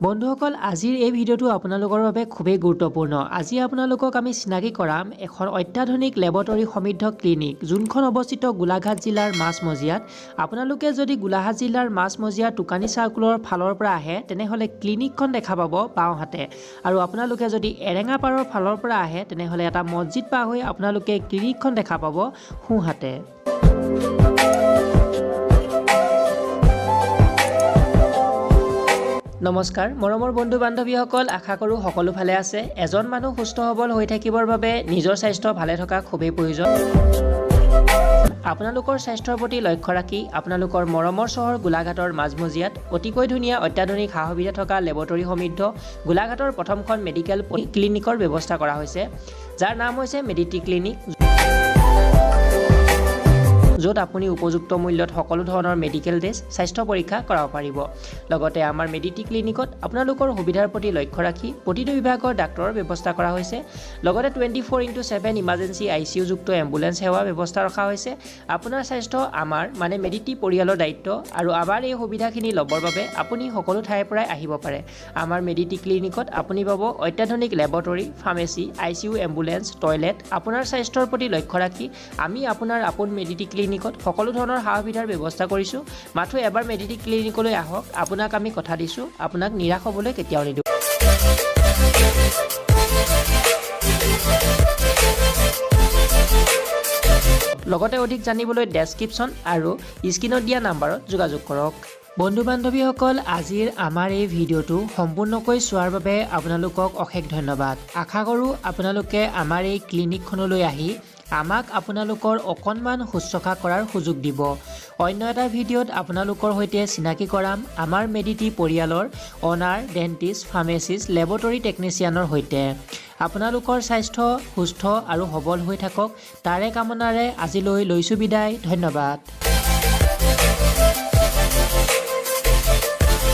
বন্ধুসকল আজিৰ এই ভিডিঅ'টো আপোনালোকৰ বাবে খুবেই গুৰুত্বপূৰ্ণ। আজি আপোনালোকক আমি চিনাকি কৰাম এখন অত্যাধুনিক লেবৰেটৰী সমৃদ্ধ ক্লিনিক যোনখন অৱস্থিত গোলাঘাট জিলাৰ মাছমজিয়াত। আপোনালোকে যদি গোলাঘাট জিলাৰ মাছমজিয়া টুকানি চাৰ্কুলৰ ফালৰ পৰা আহে তেনেহ'লে ক্লিনিকখন দেখা পাব বাওঁহাতে, আৰু আপোনালোকে যদি এৰেঙাপাৰৰ ফালৰ পৰা আহে তেনেহ'লে এটা মছজিদ পাৰ হৈ আপোনালোকে ক্লিনিকখন দেখা পাব সোঁহাতে। নমস্কাৰ মৰমৰ বন্ধু বান্ধৱীসকল, আশা কৰোঁ সকলো ভালে আছে। এজন মানুহ সুস্থ সবল হৈ থাকিবৰ বাবে নিজৰ স্বাস্থ্য ভালে থকা খুবেই প্ৰয়োজন। আপোনালোকৰ স্বাস্থ্যৰ প্ৰতি লক্ষ্য ৰাখি আপোনালোকৰ মৰমৰ চহৰ গোলাঘাটৰ মাছমজিয়াত অতিকৈ ধুনীয়া অত্যাধুনিক সা সুবিধা থকা লেবৰেটৰী সমৃদ্ধ গোলাঘাটৰ প্ৰথমখন মেডিকেল ক্লিনিকৰ ব্যৱস্থা কৰা হৈছে, যাৰ নাম হৈছে মেডিটি ক্লিনিক, য'ত আপুনি উপযুক্ত মূল্যত সকলো ধৰণৰ মেডিকেল টেষ্ট স্বাস্থ্য পৰীক্ষা কৰাব পাৰিব। লগতে আমাৰ মেডিটি ক্লিনিকত আপোনালোকৰ সুবিধাৰ প্ৰতি লক্ষ্য ৰাখি প্ৰতিটো বিভাগৰ ডাক্তৰৰ ব্যৱস্থা কৰা হৈছে। লগতে 24x7 ইমাৰ্জেঞ্চি ICU যুক্ত এম্বুলেন্স সেৱা ব্যৱস্থা ৰখা হৈছে। আপোনাৰ স্বাস্থ্য আমাৰ মানে মেডিটি পৰিয়ালৰ দায়িত্ব, আৰু আমাৰ এই সুবিধাখিনি ল'বৰ বাবে আপুনি সকলো ঠাইৰ পৰাই আহিব পাৰে। আমাৰ মেডিটি ক্লিনিকত আপুনি পাব অত্যাধুনিক laboratory, pharmacy, ICU, ambulance, toilet. আপোনাৰ স্বাস্থ্যৰ প্ৰতি লক্ষ্য ৰাখি আমি আপোনাৰ আপোন মেডিটি ক্লিনিকত সকলো ধৰণৰ সা সুবিধাৰ ব্যৱস্থা কৰিছোঁ। মাথো এবাৰ মেডিটি ক্লিনিকলৈ আহক, আপোনাক আমি কথা দিছোঁ, আপোনাক নিৰাশ হ'বলৈ কেতিয়াও নিদিওঁ। লগতে অধিক জানিবলৈ ডেছক্ৰিপশ্যন আৰু স্ক্ৰীনত দিয়া নাম্বাৰত যোগাযোগ কৰক। বন্ধু বান্ধৱীসকল, আজিৰ আমাৰ এই ভিডিঅ'টো সম্পূৰ্ণকৈ চোৱাৰ বাবে আপোনালোকক অশেষ ধন্যবাদ। আশা কৰোঁ আপোনালোকে আমাৰ এই ক্লিনিকখনলৈ আহি আমাক আপোনালোকৰ অকণমান শুশ্ৰূষা কৰাৰ সুযোগ দিব। অন্য এটা ভিডিঅ'ত আপোনালোকৰ সৈতে চিনাকি কৰাম আমাৰ মেডিটি পৰিয়ালৰ অনাৰ, ডেণ্টিষ্ট, ফাৰ্মাচিষ্ট, লেবৰেটৰী টেকনিচিয়ানৰ সৈতে। আপোনালোকৰ স্বাস্থ্য সুস্থ আৰু সবল হৈ থাকক, তাৰে কামনাৰে আজিলৈ লৈছোঁ বিদায়। ধন্যবাদ।